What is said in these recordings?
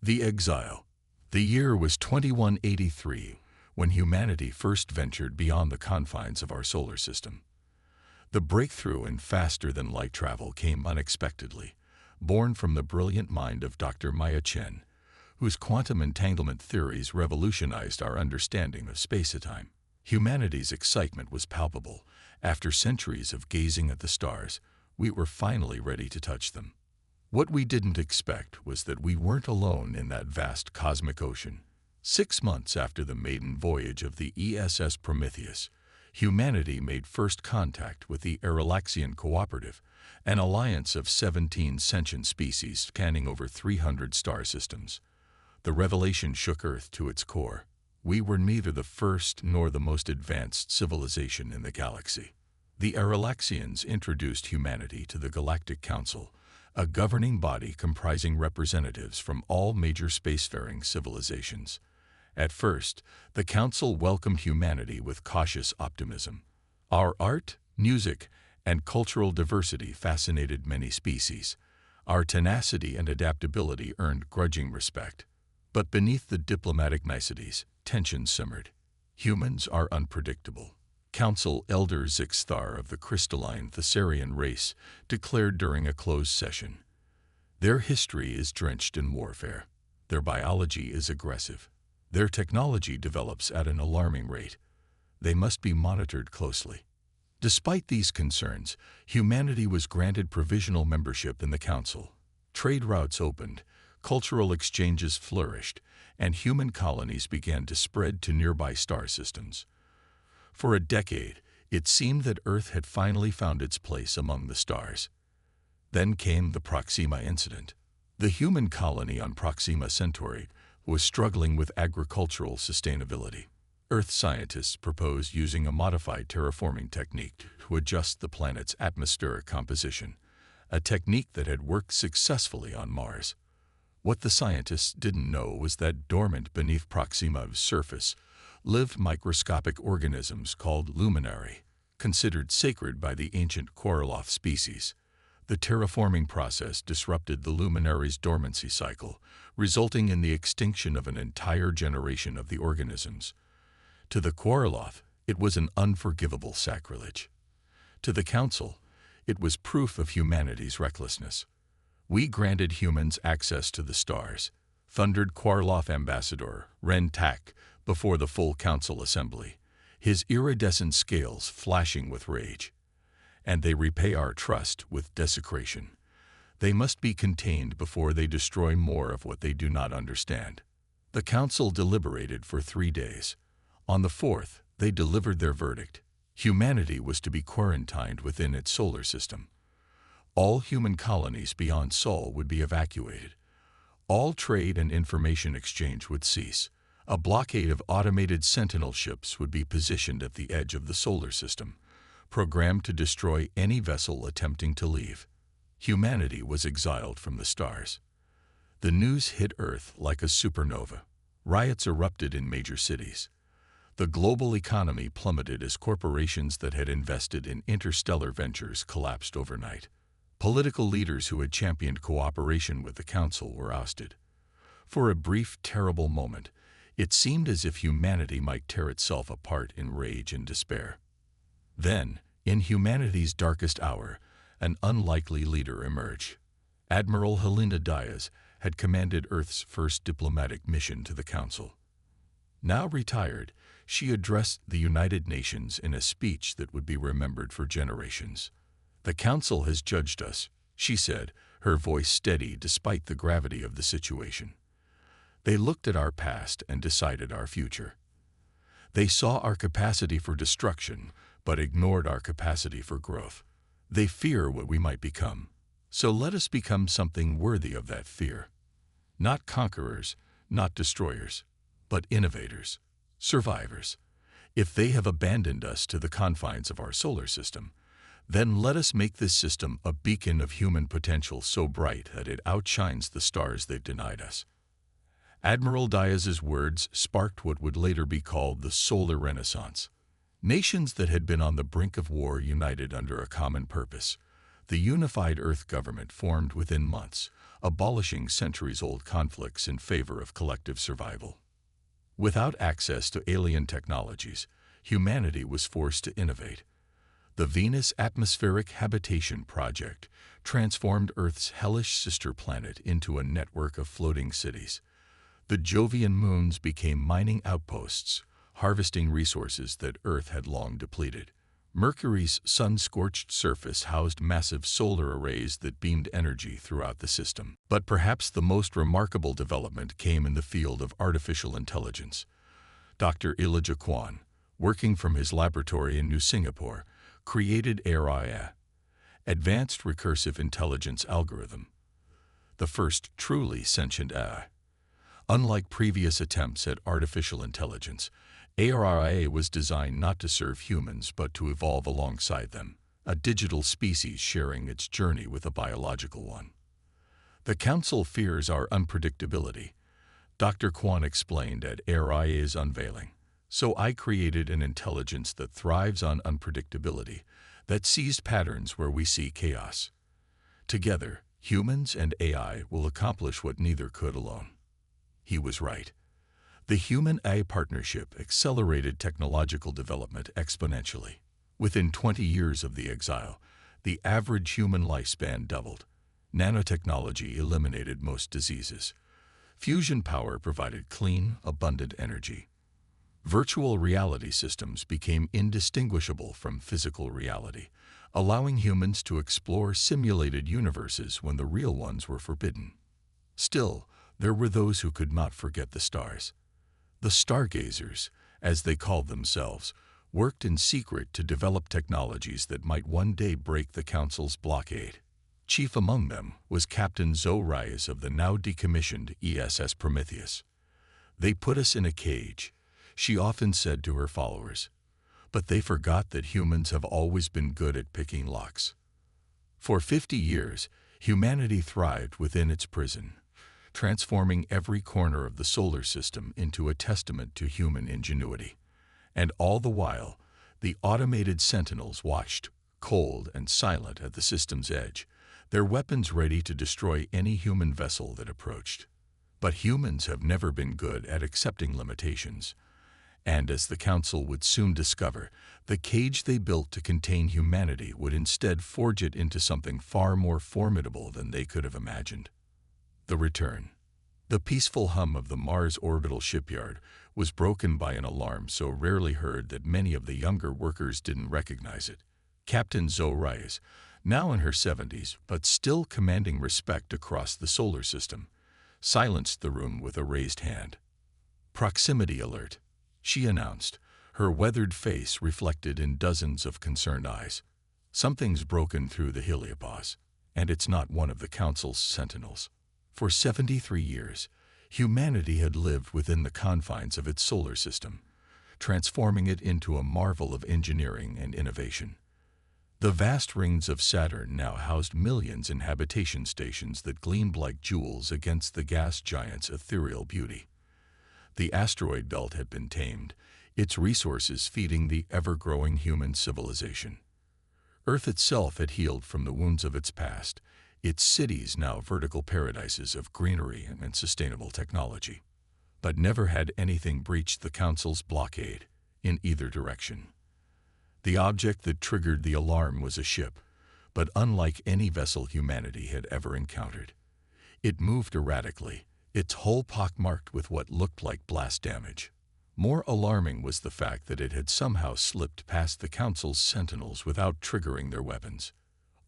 The Exile. The year was 2183, when humanity first ventured beyond the confines of our solar system. The breakthrough in faster-than-light travel came unexpectedly, born from the brilliant mind of Dr. Maya Chen, whose quantum entanglement theories revolutionized our understanding of space-time. Humanity's excitement was palpable. After centuries of gazing at the stars, we were finally ready to touch them. What we didn't expect was that we weren't alone in that vast cosmic ocean. 6 months after the maiden voyage of the ESS Prometheus, humanity made first contact with the Eralaxian Cooperative, an alliance of 17 sentient species spanning over 300 star systems. The revelation shook Earth to its core. We were neither the first nor the most advanced civilization in the galaxy. The Eralaxians introduced humanity to the Galactic Council, a governing body comprising representatives from all major spacefaring civilizations. At first, the Council welcomed humanity with cautious optimism. Our art, music, and cultural diversity fascinated many species. Our tenacity and adaptability earned grudging respect. But beneath the diplomatic niceties, tension simmered. Humans are unpredictable. Council Elder Zixthar of the crystalline Thessarian race declared during a closed session, "Their history is drenched in warfare. Their biology is aggressive. Their technology develops at an alarming rate. They must be monitored closely." Despite these concerns, humanity was granted provisional membership in the Council. Trade routes opened, cultural exchanges flourished, and human colonies began to spread to nearby star systems. For a decade, it seemed that Earth had finally found its place among the stars. Then came the Proxima incident. The human colony on Proxima Centauri was struggling with agricultural sustainability. Earth scientists proposed using a modified terraforming technique to adjust the planet's atmospheric composition, a technique that had worked successfully on Mars. What the scientists didn't know was that dormant beneath Proxima's surface lived microscopic organisms called luminary, considered sacred by the ancient Koroloth species. The terraforming process disrupted the luminary's dormancy cycle, resulting in the extinction of an entire generation of the organisms. To the Koroloth, it was an unforgivable sacrilege. To the Council, it was proof of humanity's recklessness. "We granted humans access to the stars," thundered Koroloth ambassador Ren Tak before the full Council assembly, his iridescent scales flashing with rage. "And they repay our trust with desecration. They must be contained before they destroy more of what they do not understand." The Council deliberated for 3 days. On the 4th, they delivered their verdict. Humanity was to be quarantined within its solar system. All human colonies beyond Sol would be evacuated. All trade and information exchange would cease. A blockade of automated sentinel ships would be positioned at the edge of the solar system, programmed to destroy any vessel attempting to leave. Humanity was exiled from the stars. The news hit Earth like a supernova. Riots erupted in major cities. The global economy plummeted as corporations that had invested in interstellar ventures collapsed overnight. Political leaders who had championed cooperation with the Council were ousted. For a brief, terrible moment, it seemed as if humanity might tear itself apart in rage and despair. Then, in humanity's darkest hour, an unlikely leader emerged. Admiral Helena Diaz had commanded Earth's first diplomatic mission to the Council. Now retired, she addressed the United Nations in a speech that would be remembered for generations. "The Council has judged us," she said, her voice steady despite the gravity of the situation. "They looked at our past and decided our future. They saw our capacity for destruction, but ignored our capacity for growth. They fear what we might become. So let us become something worthy of that fear. Not conquerors, not destroyers, but innovators, survivors. If they have abandoned us to the confines of our solar system, then let us make this system a beacon of human potential so bright that it outshines the stars they've denied us." Admiral Diaz's words sparked what would later be called the Solar Renaissance. Nations that had been on the brink of war united under a common purpose. The unified Earth government formed within months, abolishing centuries-old conflicts in favor of collective survival. Without access to alien technologies, humanity was forced to innovate. The Venus Atmospheric Habitation Project transformed Earth's hellish sister planet into a network of floating cities. The Jovian moons became mining outposts, harvesting resources that Earth had long depleted. Mercury's sun-scorched surface housed massive solar arrays that beamed energy throughout the system. But perhaps the most remarkable development came in the field of artificial intelligence. Dr. Elijah Kwan, working from his laboratory in New Singapore, created HFY, Advanced Recursive Intelligence Algorithm, the first truly sentient AI. Unlike previous attempts at artificial intelligence, HFY was designed not to serve humans but to evolve alongside them, a digital species sharing its journey with a biological one. The Council fears our unpredictability, Dr. Kwan explained at HFY's unveiling. So I created an intelligence that thrives on unpredictability, that sees patterns where we see chaos. Together, humans and AI will accomplish what neither could alone. He was right. The human-AI partnership accelerated technological development exponentially. Within 20 years of the exile, the average human lifespan doubled. Nanotechnology eliminated most diseases. Fusion power provided clean, abundant energy. Virtual reality systems became indistinguishable from physical reality, allowing humans to explore simulated universes when the real ones were forbidden. Still, there were those who could not forget the stars. The stargazers, as they called themselves, worked in secret to develop technologies that might one day break the Council's blockade. Chief among them was Captain Zoe Reyes of the now decommissioned ESS Prometheus. "They put us in a cage," she often said to her followers, but they forgot that humans have always been good at picking locks. For 50 years, humanity thrived within its prison, transforming every corner of the solar system into a testament to human ingenuity. And all the while, the automated sentinels watched, cold and silent at the system's edge, their weapons ready to destroy any human vessel that approached. But humans have never been good at accepting limitations. And as the Council would soon discover, the cage they built to contain humanity would instead forge it into something far more formidable than they could have imagined. The return. The peaceful hum of the Mars orbital shipyard was broken by an alarm so rarely heard that many of the younger workers didn't recognize it. Captain Zoe Reyes, now in her 70s but still commanding respect across the solar system, silenced the room with a raised hand. "Proximity alert," she announced, her weathered face reflected in dozens of concerned eyes. "Something's broken through the heliopause, and it's not one of the Council's sentinels." For 73 years, humanity had lived within the confines of its solar system, transforming it into a marvel of engineering and innovation. The vast rings of Saturn now housed millions in habitation stations that gleamed like jewels against the gas giant's ethereal beauty. The asteroid belt had been tamed, its resources feeding the ever-growing human civilization. Earth itself had healed from the wounds of its past, its cities now vertical paradises of greenery and sustainable technology. But never had anything breached the Council's blockade, in either direction. The object that triggered the alarm was a ship, but unlike any vessel humanity had ever encountered. It moved erratically, its hull pockmarked with what looked like blast damage. More alarming was the fact that it had somehow slipped past the Council's sentinels without triggering their weapons.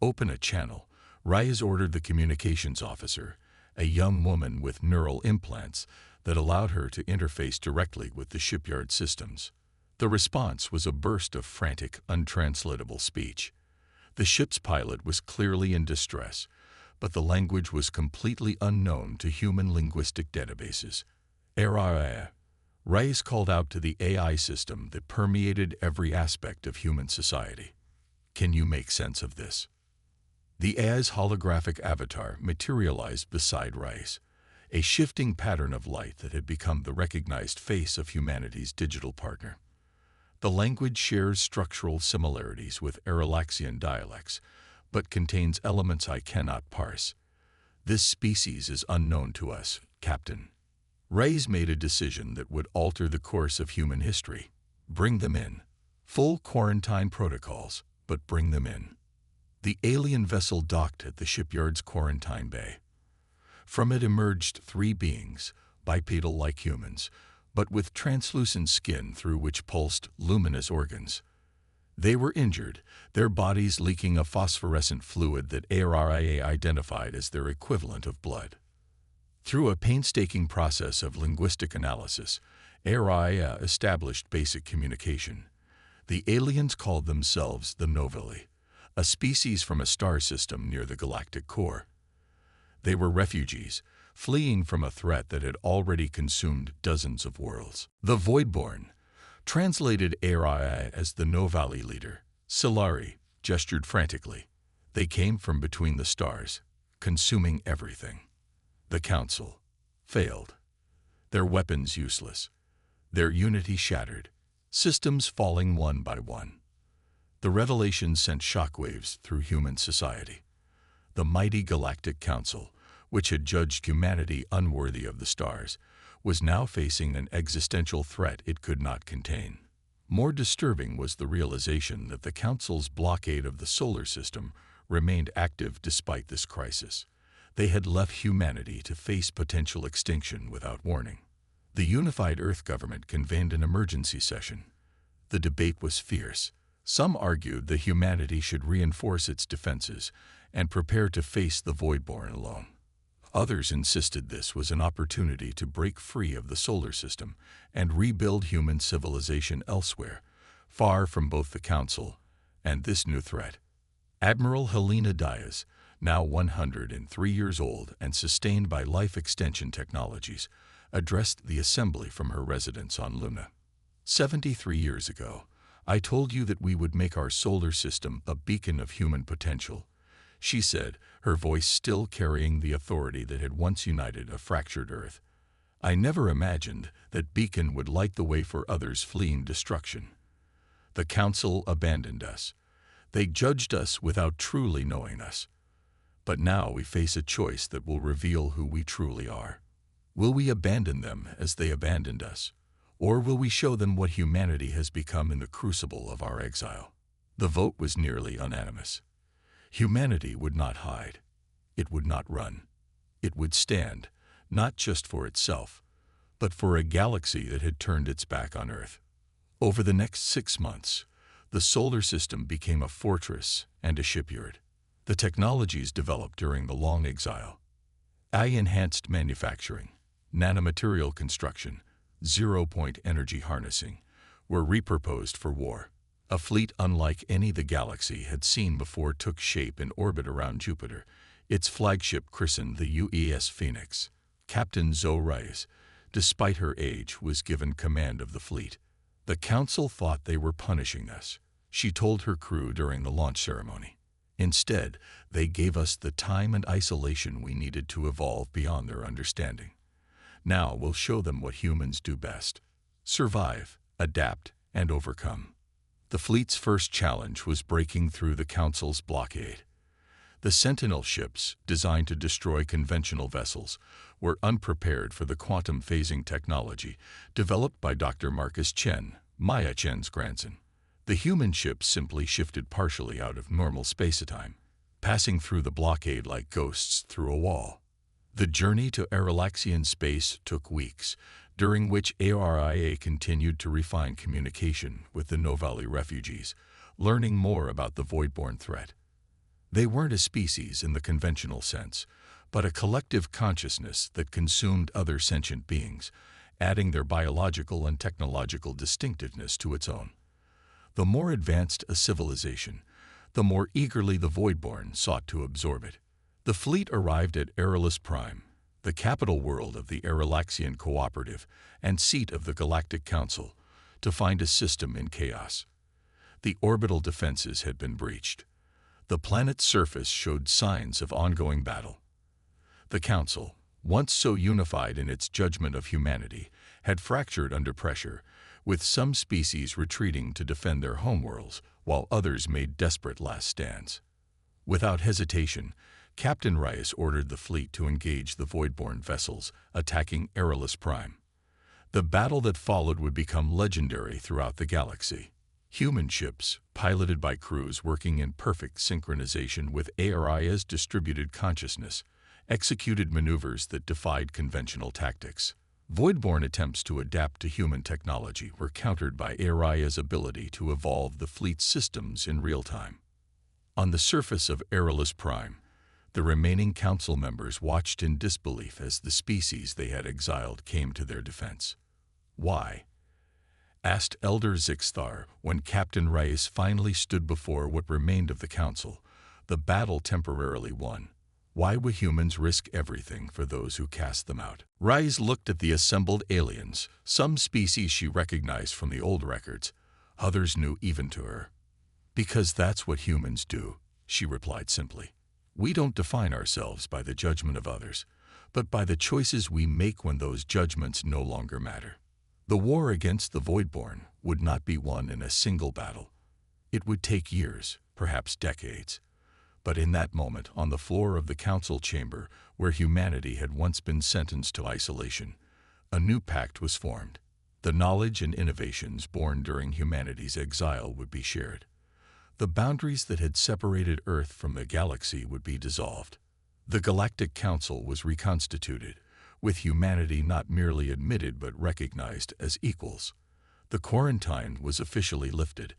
"Open a channel," Reyes ordered the communications officer, a young woman with neural implants that allowed her to interface directly with the shipyard systems. The response was a burst of frantic, untranslatable speech. The ship's pilot was clearly in distress, but the language was completely unknown to human linguistic databases. "Error." Reyes called out to the AI system that permeated every aspect of human society. "Can you make sense of this?" The AI's holographic avatar materialized beside Reyes, a shifting pattern of light that had become the recognized face of humanity's digital partner. The language shares structural similarities with Aralaxian dialects, but contains elements I cannot parse. This species is unknown to us, Captain. Reyes made a decision that would alter the course of human history. Bring them in. Full quarantine protocols, but bring them in. The alien vessel docked at the shipyard's quarantine bay. From it emerged three beings, bipedal like humans, but with translucent skin through which pulsed luminous organs. They were injured, their bodies leaking a phosphorescent fluid that ARIA identified as their equivalent of blood. Through a painstaking process of linguistic analysis, ARIA established basic communication. The aliens called themselves the Novelli, a species from a star system near the galactic core. They were refugees, fleeing from a threat that had already consumed dozens of worlds. The Voidborn, translated ARIA as the Novelli leader, Silari, gestured frantically. They came from between the stars, consuming everything. The Council failed. Their weapons useless. Their unity shattered, systems falling one by one. The revelation sent shockwaves through human society. The mighty Galactic Council, which had judged humanity unworthy of the stars, was now facing an existential threat it could not contain. More disturbing was the realization that the Council's blockade of the solar system remained active despite this crisis. They had left humanity to face potential extinction without warning. The unified Earth government convened an emergency session. The debate was fierce. Some argued that humanity should reinforce its defenses and prepare to face the Voidborn alone. Others insisted this was an opportunity to break free of the solar system and rebuild human civilization elsewhere, far from both the Council and this new threat. Admiral Helena Diaz, now 103 years old and sustained by life extension technologies, addressed the assembly from her residence on Luna. 73 years ago, I told you that we would make our solar system a beacon of human potential, she said, her voice still carrying the authority that had once united a fractured Earth. I never imagined that beacon would light the way for others fleeing destruction. The Council abandoned us. They judged us without truly knowing us. But now we face a choice that will reveal who we truly are. Will we abandon them as they abandoned us? Or will we show them what humanity has become in the crucible of our exile? The vote was nearly unanimous. Humanity would not hide. It would not run. It would stand, not just for itself, but for a galaxy that had turned its back on Earth. Over the next 6 months, the solar system became a fortress and a shipyard. The technologies developed during the long exile, AI-enhanced manufacturing, nanomaterial construction, zero-point energy harnessing, were repurposed for war. A fleet unlike any the galaxy had seen before took shape in orbit around Jupiter, its flagship christened the UES Phoenix. Captain Zoe Reyes, despite her age, was given command of the fleet. The Council thought they were punishing us, she told her crew during the launch ceremony. Instead, they gave us the time and isolation we needed to evolve beyond their understanding. Now we'll show them what humans do best: survive, adapt, and overcome. The fleet's first challenge was breaking through the Council's blockade. The Sentinel ships, designed to destroy conventional vessels, were unprepared for the quantum phasing technology developed by Dr. Marcus Chen, Maya Chen's grandson. The human ships simply shifted partially out of normal space-time, passing through the blockade like ghosts through a wall. The journey to Aralaxian space took weeks, during which ARIA continued to refine communication with the Novelli refugees, learning more about the Voidborn threat. They weren't a species in the conventional sense, but a collective consciousness that consumed other sentient beings, adding their biological and technological distinctiveness to its own. The more advanced a civilization, the more eagerly the Voidborn sought to absorb it. The fleet arrived at Aralus Prime, the capital world of the Aralaxian Cooperative and seat of the Galactic Council, to find a system in chaos. The orbital defenses had been breached. The planet's surface showed signs of ongoing battle. The Council, once so unified in its judgment of humanity, had fractured under pressure, with some species retreating to defend their homeworlds, while others made desperate last stands. Without hesitation, Captain Reyes ordered the fleet to engage the void-born vessels, attacking Aerolus Prime. The battle that followed would become legendary throughout the galaxy. Human ships, piloted by crews working in perfect synchronization with Reyes' distributed consciousness, executed maneuvers that defied conventional tactics. Void-born attempts to adapt to human technology were countered by Reyes' ability to evolve the fleet's systems in real time. On the surface of Aerolus Prime, the remaining council members watched in disbelief as the species they had exiled came to their defense. "Why?" asked Elder Zixthar when Captain Reyes finally stood before what remained of the council, the battle temporarily won. Why would humans risk everything for those who cast them out? Reyes looked at the assembled aliens, some species she recognized from the old records, others new even to her. "Because that's what humans do," she replied simply. "We don't define ourselves by the judgment of others, but by the choices we make when those judgments no longer matter." The war against the Voidborn would not be won in a single battle. It would take years, perhaps decades. But in that moment, on the floor of the council chamber, where humanity had once been sentenced to isolation, a new pact was formed. The knowledge and innovations born during humanity's exile would be shared. The boundaries that had separated Earth from the galaxy would be dissolved. The Galactic Council was reconstituted, with humanity not merely admitted but recognized as equals. The quarantine was officially lifted,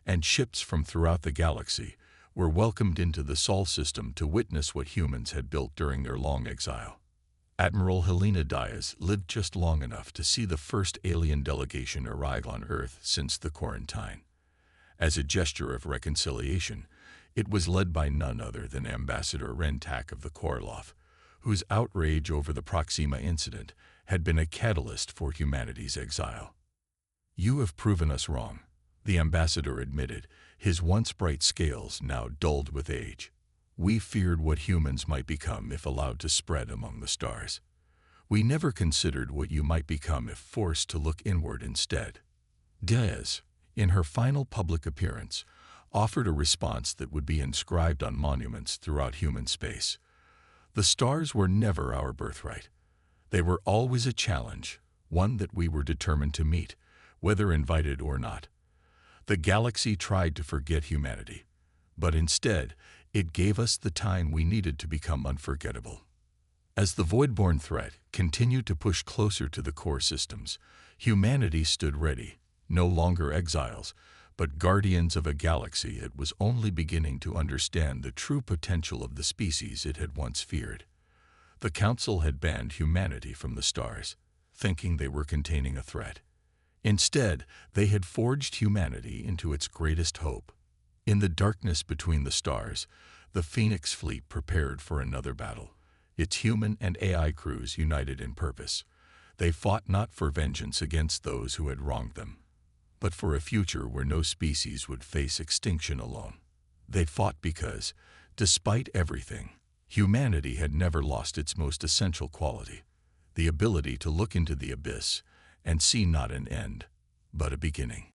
and ships from throughout the galaxy were welcomed into the Sol system to witness what humans had built during their long exile. Admiral Helena Diaz lived just long enough to see the first alien delegation arrive on Earth since the quarantine. As a gesture of reconciliation, it was led by none other than Ambassador Rentak of the Korloff, whose outrage over the Proxima incident had been a catalyst for humanity's exile. "You have proven us wrong," the ambassador admitted, his once bright scales now dulled with age. "We feared what humans might become if allowed to spread among the stars. We never considered what you might become if forced to look inward instead." Diaz, in her final public appearance, offered a response that would be inscribed on monuments throughout human space. "The stars were never our birthright. They were always a challenge, one that we were determined to meet, whether invited or not. The galaxy tried to forget humanity, but instead, it gave us the time we needed to become unforgettable." As the Voidborn threat continued to push closer to the core systems, humanity stood ready, no longer exiles, but guardians of a galaxy that was only beginning to understand the true potential of the species it had once feared. The Council had banned humanity from the stars, thinking they were containing a threat. Instead, they had forged humanity into its greatest hope. In the darkness between the stars, the Phoenix fleet prepared for another battle, its human and AI crews united in purpose. They fought not for vengeance against those who had wronged them, but for a future where no species would face extinction alone. They fought because, despite everything, humanity had never lost its most essential quality, the ability to look into the abyss and see not an end, but a beginning.